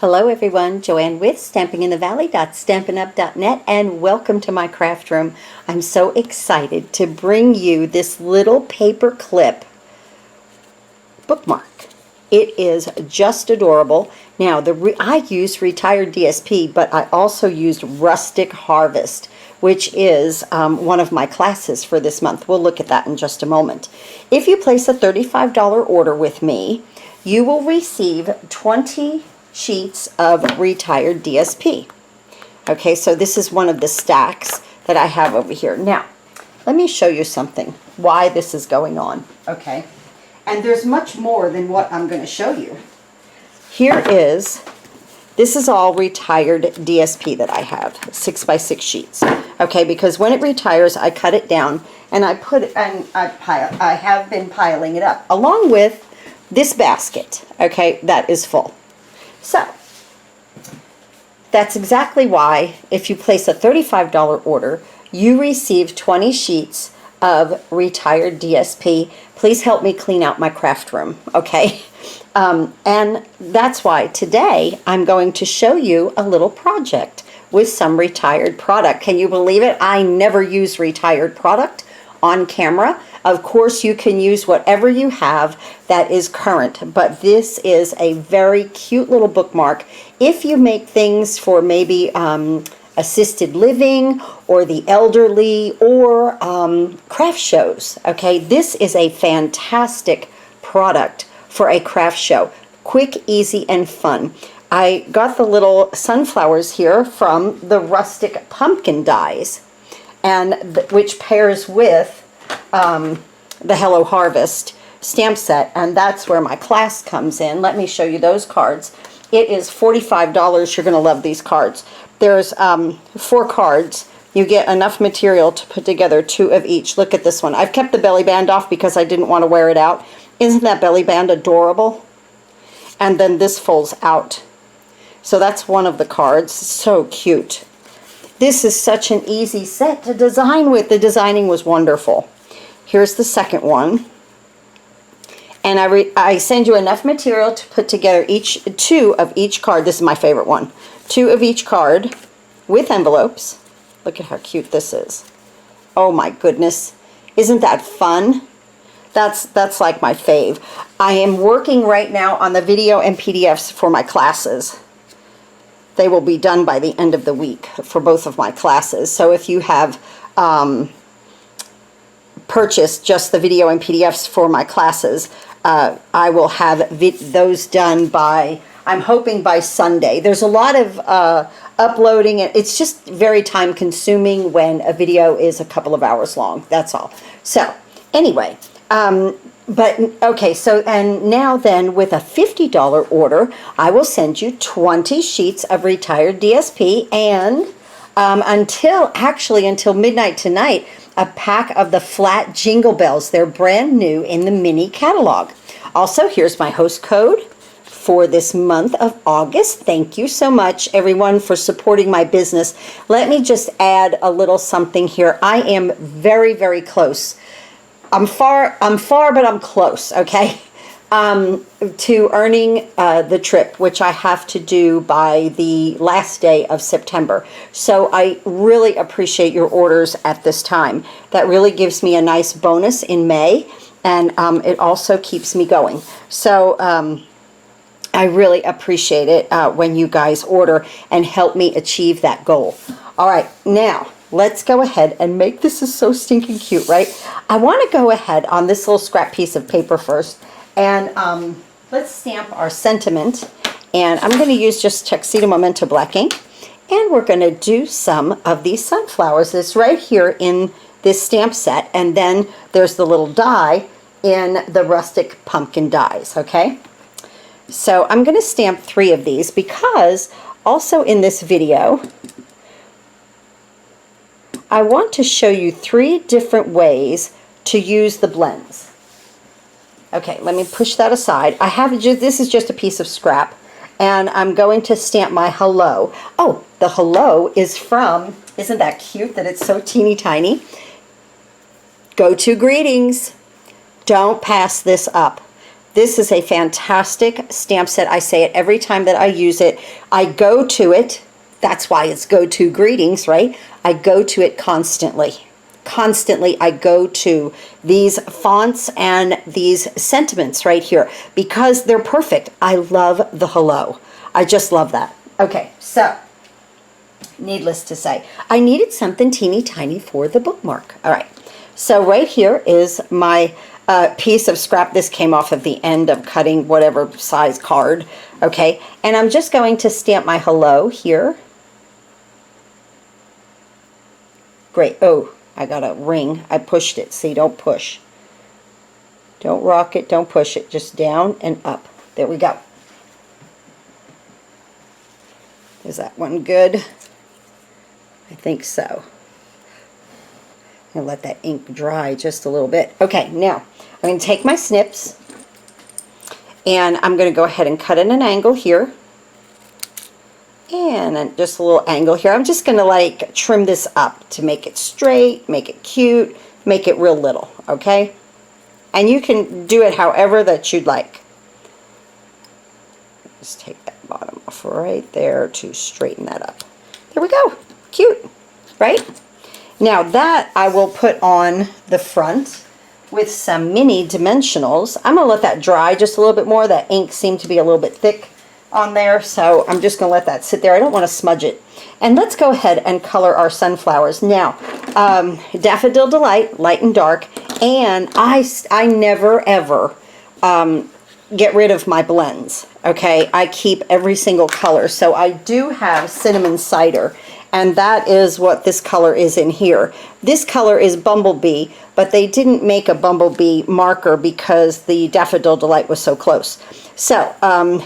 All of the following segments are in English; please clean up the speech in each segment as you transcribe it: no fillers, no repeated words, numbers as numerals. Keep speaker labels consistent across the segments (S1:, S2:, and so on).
S1: Hello everyone, Joanne with stampinginthevalley.stampinup.net, and welcome to my craft room. I'm so excited to bring you this little paper clip bookmark. It is just adorable. Now I used retired DSP, but I also used Rustic Harvest, which is one of my classes for this month. We'll look at that in just a moment. If you place a $35 order with me, you will receive 20 sheets of retired DSP. Okay, so this is one of the stacks that I have over here. Now, let me show you something, why this is going on, okay? And there's much more than what I'm going to show you. This is all retired DSP that I have, 6x6 sheets. Okay, because when it retires, I cut it down and I have been piling it up, along with this basket, okay, that is full. So, that's exactly why, if you place a $35 order, you receive 20 sheets of retired DSP. Please help me clean out my craft room, okay? And that's why today I'm going to show you a little project with some retired product. Can you believe it? I never use retired product on camera. Of course, you can use whatever you have that is current, but this is a very cute little bookmark. If you make things for maybe assisted living or the elderly or craft shows, okay, this is a fantastic product for a craft show. Quick, easy, and fun. I got the little sunflowers here from the Rustic pumpkin dies, and which pairs with the Hello Harvest stamp set, and that's where my class comes in. Let me show you those cards. It is $45. You're going to love these cards. There's 4 cards. You get enough material to put together 2 of each. Look at this one. I've kept the belly band off because I didn't want to wear it out. Isn't that belly band adorable? And then this folds out. So that's one of the cards. So cute. This is such an easy set to design with. The designing was wonderful. Here's the second one. And I send you enough material to put together 2 of each card. This is my favorite one. 2 of each card with envelopes. Look at how cute this is. Oh my goodness. Isn't that fun? That's like my fave. I am working right now on the video and PDFs for my classes. They will be done by the end of the week for both of my classes. So if you have purchased just the video and PDFs for my classes, I will have those done by, I'm hoping by Sunday. There's a lot of uploading. It's just very time consuming when a video is a couple of hours long. That's all. So anyway, but okay, so and now then with a $50 order, I will send you 20 sheets of retired DSP and until midnight tonight, a pack of the Flat Jingle Bells. They're brand new in the mini catalog. Also, here's my host code for this month of August. Thank you so much, everyone, for supporting my business. Let me just add a little something here. I am very, very close. I'm far, but I'm close, okay? To earning the trip, which I have to do by the last day of September. So I really appreciate your orders at this time. That really gives me a nice bonus in May, and it also keeps me going. So I really appreciate it when you guys order and help me achieve that goal. All right, now let's go ahead and make this. Is so stinking cute, right? I want to go ahead on this little scrap piece of paper first. And let's stamp our sentiment. And I'm going to use just Tuxedo Memento black ink. And we're going to do some of these sunflowers. It's right here in this stamp set. And then there's the little die in the Rustic pumpkin dies, okay? So I'm going to stamp 3 of these because also in this video, I want to show you 3 different ways to use the blends. Okay, let me push that aside. This is just a piece of scrap, and I'm going to stamp my hello. Oh, the hello is from, isn't that cute that it's so teeny tiny? Go to greetings. Don't pass this up. This is a fantastic stamp set. I say it every time that I use it. I go to it. That's why it's go-to greetings, right? I go to it constantly. Constantly I go to these fonts and these sentiments right here because they're perfect. I love the hello. I just love that. Okay, so needless to say, I needed something teeny tiny for the bookmark. All right, so right here is my piece of scrap. This came off of the end of cutting whatever size card. Okay, and I'm just going to stamp my hello here. Great. Oh, I got a ring. I pushed it. See, don't push. Don't rock it. Don't push it. Just down and up. There we go. Is that one good? I think so. I'll let that ink dry just a little bit. Okay, now I'm going to take my snips and I'm going to go ahead and cut in an angle here. And then just a little angle here. I'm just going to like trim this up to make it straight, make it cute, make it real little, okay? And you can do it however that you'd like. Just take that bottom off right there to straighten that up. There we go. Cute, right? Now that I will put on the front with some mini dimensionals. I'm going to let that dry just a little bit more. That ink seemed to be a little bit thick on there, so I'm just going to let that sit there. I don't want to smudge it. And let's go ahead and color our sunflowers. Now, Daffodil Delight, light and dark, and I never ever get rid of my blends, okay? I keep every single color. So I do have Cinnamon Cider, and that is what this color is in here. This color is Bumblebee, but they didn't make a Bumblebee marker because the Daffodil Delight was so close. So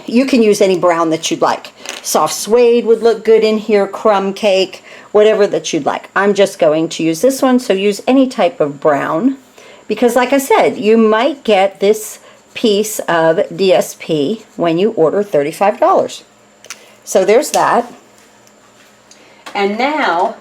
S1: you can use any brown that you'd like. Soft suede would look good in here, crumb cake, whatever that you'd like. I'm just going to use this one, so use any type of brown. Because like I said, you might get this piece of DSP when you order $35. So there's that. And now,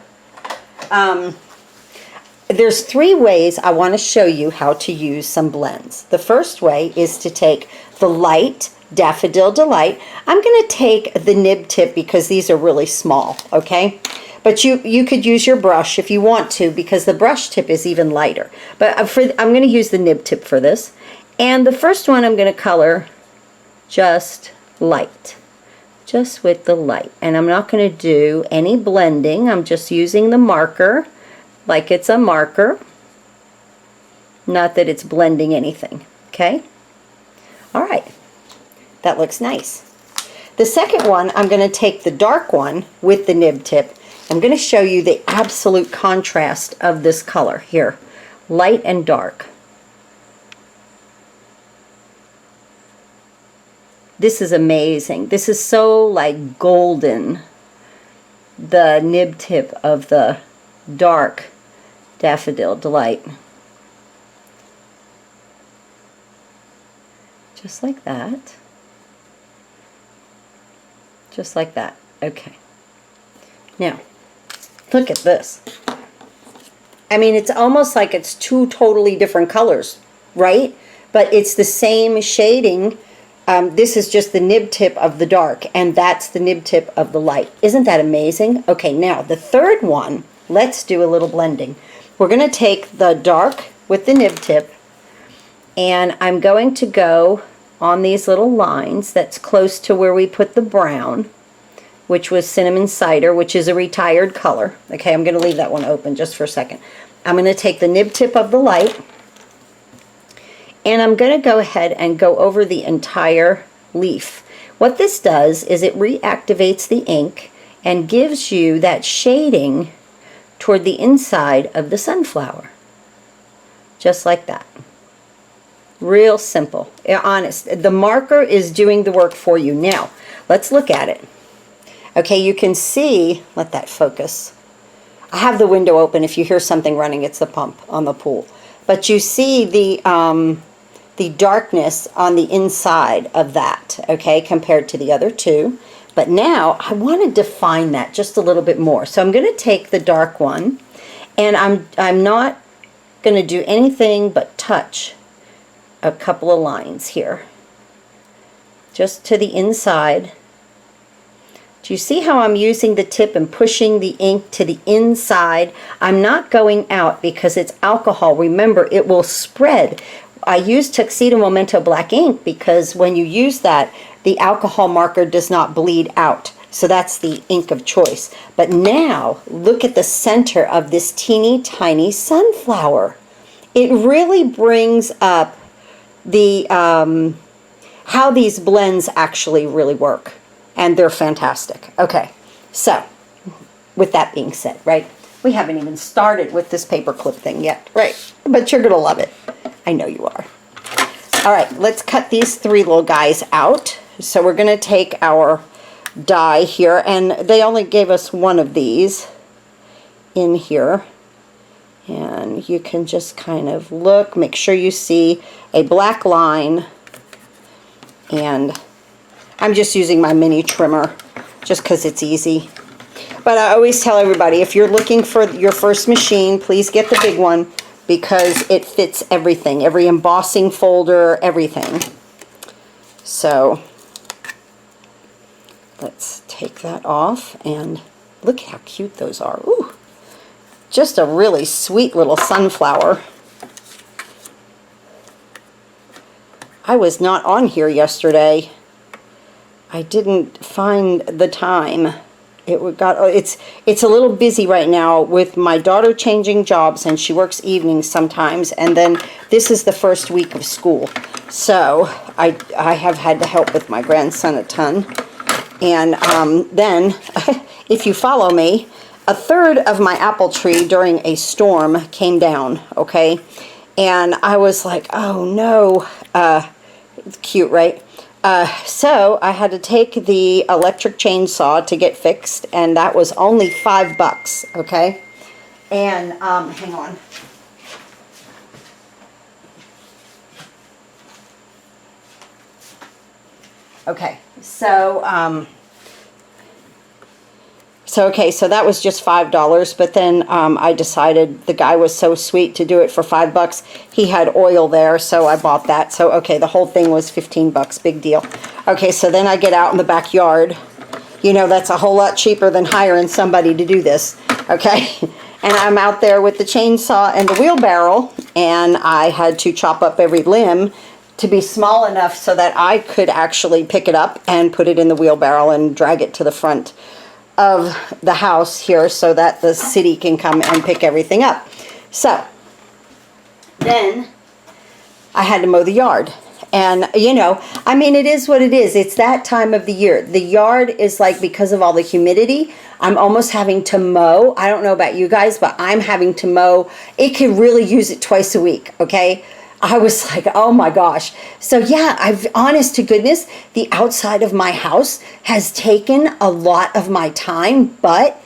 S1: there's 3 ways I want to show you how to use some blends. The first way is to take the light Daffodil Delight. I'm going to take the nib tip because these are really small, okay? But you could use your brush if you want to because the brush tip is even lighter. But I'm going to use the nib tip for this. And the first one I'm going to color just light. Just with the light. And I'm not going to do any blending. I'm just using the marker like it's a marker. Not that it's blending anything. Okay? Alright. That looks nice. The second one, I'm going to take the dark one with the nib tip. I'm going to show you the absolute contrast of this color here. Light and dark. This is amazing. This is so like golden. The nib tip of the dark Daffodil Delight. Just like that. Just like that. Okay. Now, look at this. I mean, it's almost like it's 2 totally different colors, right? But it's the same shading. This is just the nib tip of the dark, and that's the nib tip of the light. Isn't that amazing? Okay, now the third one, let's do a little blending. We're going to take the dark with the nib tip, and I'm going to go on these little lines that's close to where we put the brown, which was Cinnamon Cider, which is a retired color. Okay, I'm going to leave that one open just for a second. I'm going to take the nib tip of the light, and I'm going to go ahead and go over the entire leaf. What this does is it reactivates the ink and gives you that shading toward the inside of the sunflower. Just like that. Real simple. Honest. The marker is doing the work for you. Now, let's look at it. Okay, you can see, let that focus. I have the window open. If you hear something running, it's the pump on the pool. But you see the darkness on the inside of that, okay, compared to the other 2. But now I want to define that just a little bit more. So I'm going to take the dark one, and I'm not going to do anything but touch a couple of lines here. just to the inside. Do you see how I'm using the tip and pushing the ink to the inside? I'm not going out because it's alcohol. Remember, it will spread. I use Tuxedo Memento black ink because when you use that, the alcohol marker does not bleed out. So that's the ink of choice. But now, look at the center of this teeny tiny sunflower. It really brings up the how these blends actually really work. And they're fantastic. Okay, so with that being said, right, we haven't even started with this paperclip thing yet, right? But you're gonna love it. I know you are. All right, let's cut these three little guys out. So we're gonna take our die here, and they only gave us one of these in here. And you can just kind of look, make sure you see a black line, and I'm just using my mini trimmer just because it's easy. But I always tell everybody, if you're looking for your first machine, please get the big one because it fits everything, every embossing folder, everything. So let's take that off, and look how cute those are. Ooh, just a really sweet little sunflower. I was not on here yesterday. I didn't find the time. It's a little busy right now with my daughter changing jobs, and she works evenings sometimes, and then this is the first week of school. So I have had to help with my grandson a ton. And then, if you follow me, a third of my apple tree during a storm came down, okay? And I was like, oh no. It's cute, right? So I had to take the electric chainsaw to get fixed, and that was only $5, okay? And hang on. Okay, so so that was just $5, but then I decided the guy was so sweet to do it for $5. He had oil there, so I bought that. So okay, the whole thing was $15, big deal. Okay, so then I get out in the backyard. You know, that's a whole lot cheaper than hiring somebody to do this, okay? And I'm out there with the chainsaw and the wheelbarrow, and I had to chop up every limb to be small enough so that I could actually pick it up and put it in the wheelbarrow and drag it to the front of the house here so that the city can come and pick everything up. So then I had to mow the yard. And you know, I mean, it is what it is. It's that time of the year. The yard is like, because of all the humidity, I'm almost having to mow. I don't know about you guys, but I'm having to mow. It could really use it twice a week, okay? I was like, oh my gosh. So yeah, honest to goodness, the outside of my house has taken a lot of my time, but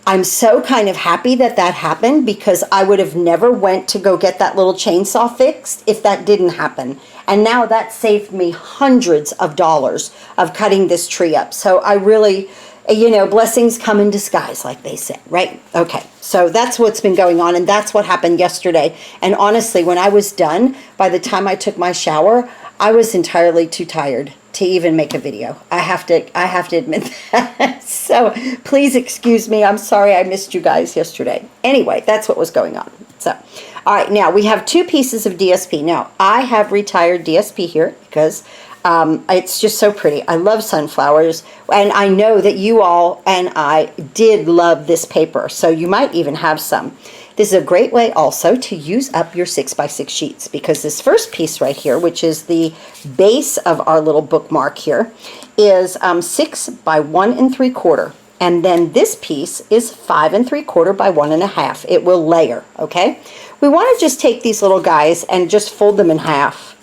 S1: I'm so kind of happy that that happened, because I would have never went to go get that little chainsaw fixed if that didn't happen. And now that saved me hundreds of dollars of cutting this tree up. So I really, you know, blessings come in disguise, like they say, right? Okay, so that's what's been going on, and that's what happened yesterday. And honestly, when I was done, by the time I took my shower, I was entirely too tired to even make a video. I have to admit that. So please excuse me. I'm sorry I missed you guys yesterday. Anyway, that's what was going on. So, all right, now we have two pieces of DSP. Now, I have retired DSP here because it's just so pretty. I love sunflowers, and I know that you all and I did love this paper, so you might even have some. This is a great way also to use up your 6x6 sheets, because this first piece right here, which is the base of our little bookmark here, is 6 by 1 3/4. And then this piece is 5 3/4 by 1 1/2. It will layer, okay? We want to just take these little guys and just fold them in half.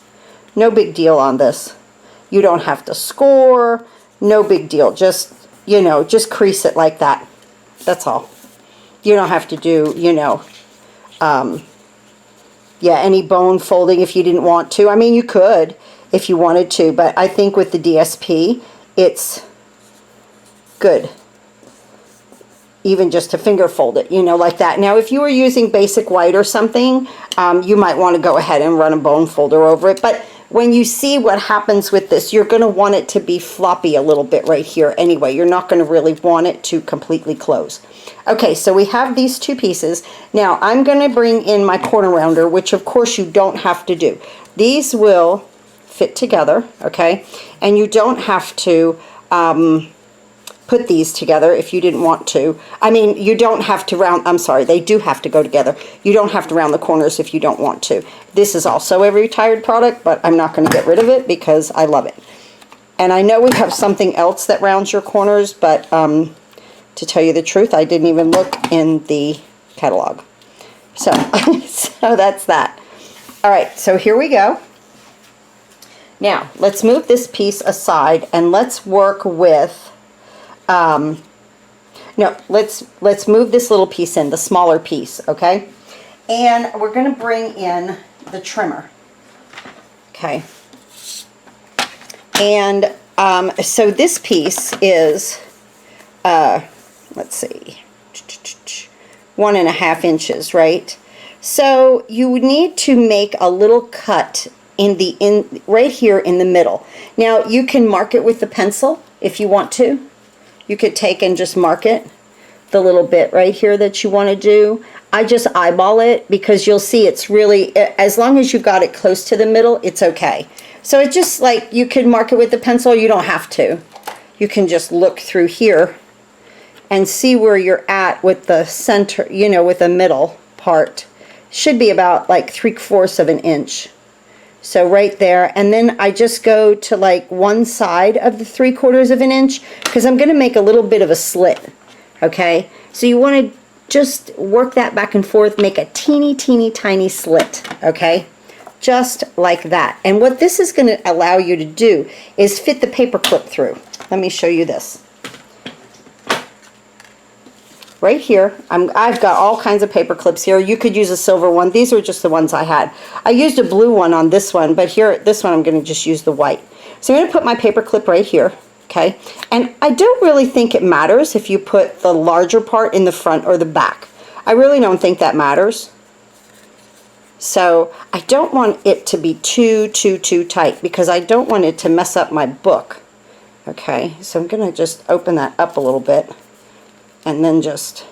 S1: No big deal on this. You don't have to score. No big deal. Just, you know, just crease it like that. That's all. You don't have to do, you know, yeah, any bone folding if you didn't want to. I mean, you could if you wanted to, but I think with the DSP, it's good. Even just to finger fold it, you know, like that. Now, if you were using basic white or something, you might want to go ahead and run a bone folder over it. But when you see what happens with this, you're going to want it to be floppy a little bit right here anyway. You're not going to really want it to completely close. Okay, so we have these two pieces. Now I'm going to bring in my corner rounder, which of course you don't have to do. These will fit together, okay? And you don't have to put these together if you didn't want to. I mean, you don't have to round, I'm sorry, they do have to go together. You don't have to round the corners if you don't want to. This is also a retired product, but I'm not going to get rid of it because I love it. And I know we have something else that rounds your corners, but to tell you the truth, I didn't even look in the catalog. So, so that's that. All right, so here we go. Now, let's move this piece aside and let's work with no, let's move this little piece in, the smaller piece, okay? And we're going to bring in the trimmer, okay? And so this piece is, let's see, 1.5 inches, right? So you would need to make a little cut right here in the middle. Now you can mark it with the pencil if you want to. You could take and just mark it, the little bit right here that you want to do. I just eyeball it because you'll see it's really, as long as you got it close to the middle, it's okay. So it's just like, you could mark it with the pencil, you don't have to. You can just look through here and see where you're at with the center, you know, with the middle part. Should be about like 3/4 of an inch. So right there, and then I just go to like one side of the 3/4 of an inch because I'm going to make a little bit of a slit, okay? So you want to just work that back and forth, make a teeny tiny slit, okay? Just like that. And what this is going to allow you to do is fit the paper clip through. Let me show you this. Right here, I've got all kinds of paper clips here. You could use a silver one. These are just the ones I had. I used a blue one on this one, but here, this one I'm going to just use the white. So I'm going to put my paper clip right here, okay? And I don't really think it matters if you put the larger part in the front or the back. I really don't think that matters. So I don't want it to be too tight because I don't want it to mess up my book. Okay, so I'm going to just open that up a little bit. And then just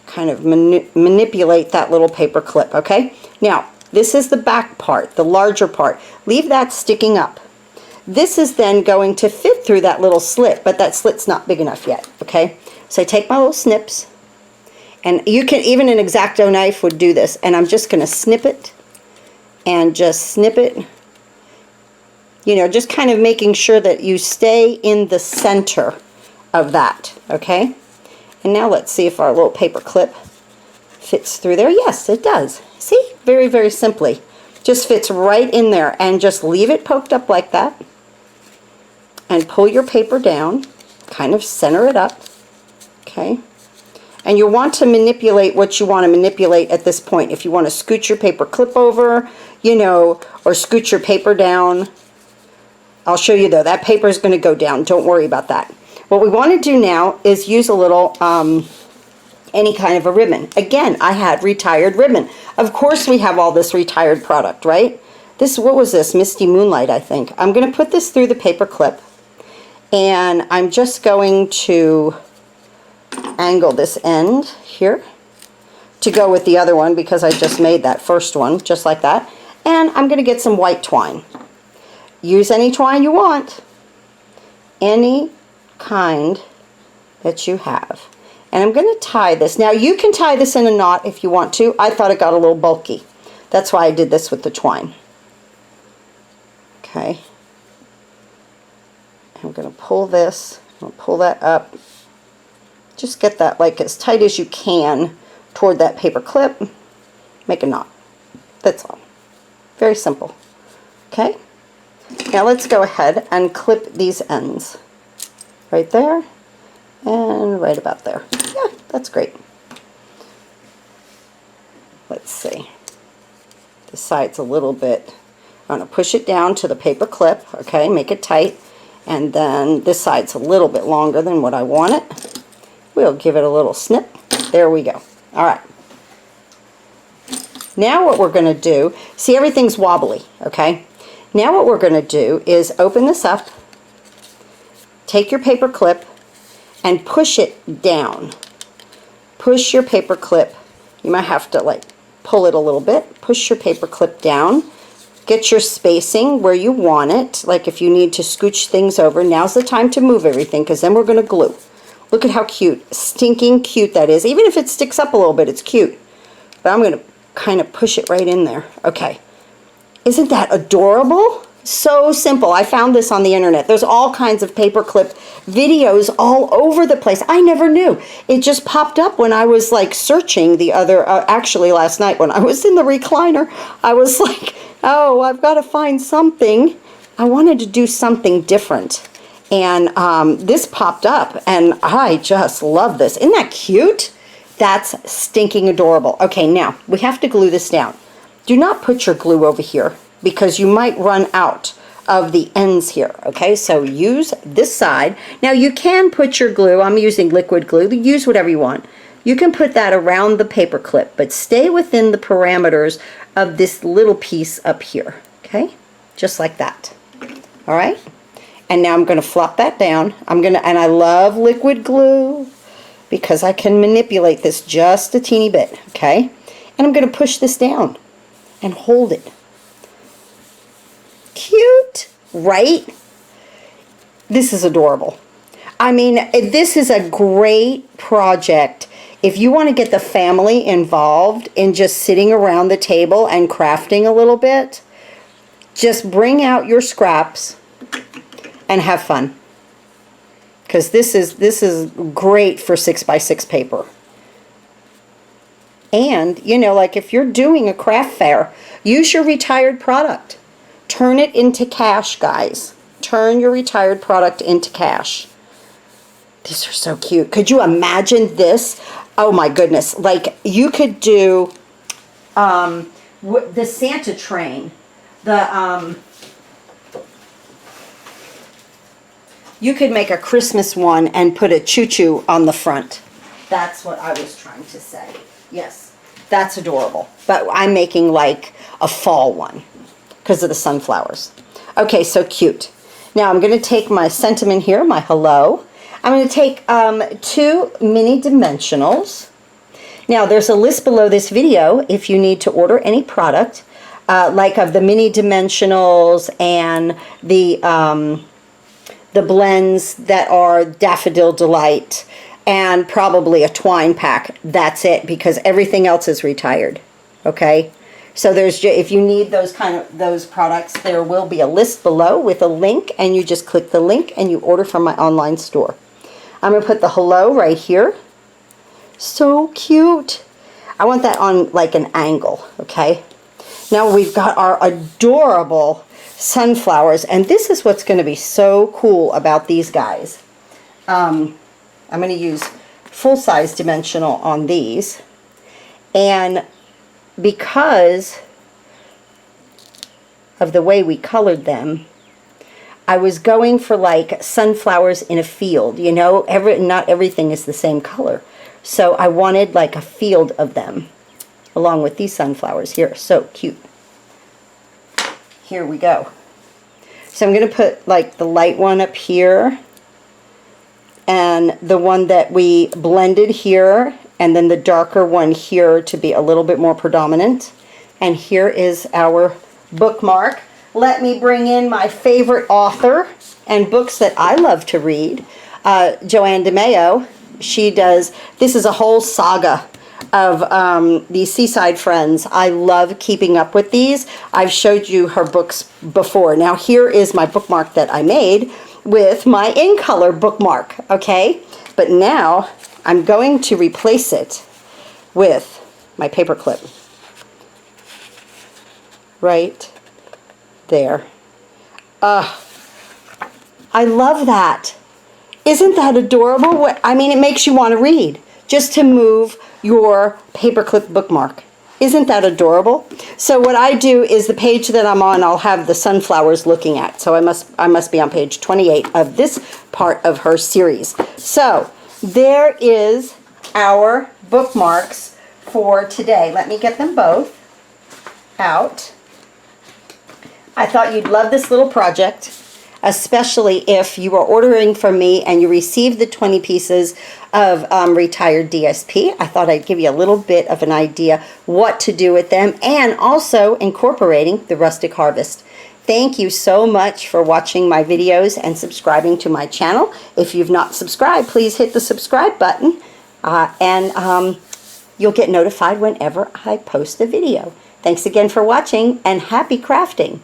S1: kind of manipulate that little paper clip, okay? Now, this is the back part, the larger part. Leave that sticking up. This is then going to fit through that little slit, but that slit's not big enough yet, okay? So I take my little snips, and you can, even an X-Acto knife would do this, and I'm just going to snip it, and just snip it, you know, just kind of making sure that you stay in the center of that, okay? And now let's see if our little paper clip fits through there. Yes, it does. See? Very simply. Just fits right in there, and just leave it poked up like that. And pull your paper down. Kind of center it up. Okay? And you want to manipulate what you want to manipulate at this point. If you want to scoot your paper clip over, you know, or scoot your paper down. I'll show you though. That paper is going to go down. Don't worry about that. What we want to do now is use a little, any kind of a ribbon. Again, I had retired ribbon. Of course we have all this retired product, right? This, what was this? Misty Moonlight, I think. I'm going to put this through the paper clip. And I'm just going to angle this end here to go with the other one because I just made that first one, just like that. And I'm going to get some white twine. Use any twine you want. Any kind that you have. And I'm going to tie this. Now you can tie this in a knot if you want to. I thought it got a little bulky. That's why I did this with the twine. Okay. I'm going to pull this. I'll pull that up. Just get that like as tight as you can toward that paper clip. Make a knot. That's all. Very simple. Okay. Now let's go ahead and clip these ends. Right there, and right about there. Yeah, that's great. Let's see. This side's a little bit, I'm going to push it down to the paper clip, okay, make it tight, and then this side's a little bit longer than what I want it. We'll give it a little snip. There we go. All right. Now what we're going to do, see everything's wobbly, okay? Now what we're going to do is open this up, take your paper clip, and push it down. Push your paper clip. You might have to like pull it a little bit. Push your paper clip down. Get your spacing where you want it. Like if you need to scooch things over, now's the time to move everything, because then we're going to glue. Look at how cute, stinking cute that is. Even if it sticks up a little bit, it's cute. But I'm going to kind of push it right in there. Okay. Isn't that adorable? So simple. I found this on the internet. There's all kinds of paperclip videos all over the place. I never knew. It just popped up when I was like searching the other, actually last night when I was in the recliner, I was like, oh, I've got to find something. I wanted to do something different. And this popped up and I just love this. Isn't that cute? That's stinking adorable. Okay, now we have to glue this down. Do not put your glue over here, because you might run out of the ends here, okay? So use this side. Now you can put your glue, I'm using liquid glue, use whatever you want. You can put that around the paper clip, but stay within the parameters of this little piece up here, okay? Just like that, all right? And now I'm gonna flop that down. And I love liquid glue because I can manipulate this just a teeny bit, okay? And I'm gonna push this down and hold it. Cute, right? This is adorable. I mean, this is a great project if you want to get the family involved in just sitting around the table and crafting a little bit. Just bring out your scraps and have fun, because this is great for 6x6 paper. And you know, like if you're doing a craft fair, use your retired product. Turn it into cash, guys. Turn your retired product into cash. These are so cute. Could you imagine this? Oh my goodness. Like you could do the Santa train. You could make a Christmas one and put a choo-choo on the front. That's what I was trying to say. Yes, that's adorable. But I'm making like a fall one because of the sunflowers. Okay, so cute. Now I'm going to take my sentiment here, my hello. I'm going to take 2 mini dimensionals. Now there's a list below this video if you need to order any product, like of the mini dimensionals and the blends that are Daffodil Delight, and probably a twine pack. That's it, because everything else is retired. Okay, so there's, if you need those products, there will be a list below with a link, and you just click the link and you order from my online store. I'm going to put the hello right here. So cute. I want that on like an angle. Okay, now we've got our adorable sunflowers, and this is what's going to be so cool about these guys. I'm going to use full-size dimensional on these, and because of the way we colored them, I was going for like sunflowers in a field, you know, not everything is the same color. So I wanted like a field of them along with these sunflowers here. So cute. Here we go. So I'm going to put like the light one up here, and the one that we blended here, and then the darker one here to be a little bit more predominant. And here is our bookmark. Let me bring in my favorite author and books that I love to read, Joanne DeMeo. She does, this is a whole saga of these Seaside Friends. I love keeping up with these. I've showed you her books before. Now here is my bookmark that I made with my in color bookmark, okay? But now I'm going to replace it with my paper clip. Right there. I love that. Isn't that adorable? I mean, it makes you want to read just to move your paperclip bookmark. Isn't that adorable? So what I do is the page that I'm on, I'll have the sunflowers looking at. So I must be on page 28 of this part of her series. So there is our bookmarks for today. Let me get them both out. I thought you'd love this little project, especially if you are ordering from me and you receive the 20 pieces of retired DSP. I thought I'd give you a little bit of an idea what to do with them, and also incorporating the Rustic Harvest. Thank you so much for watching my videos and subscribing to my channel. If you've not subscribed, please hit the subscribe button, and you'll get notified whenever I post a video. Thanks again for watching, and happy crafting!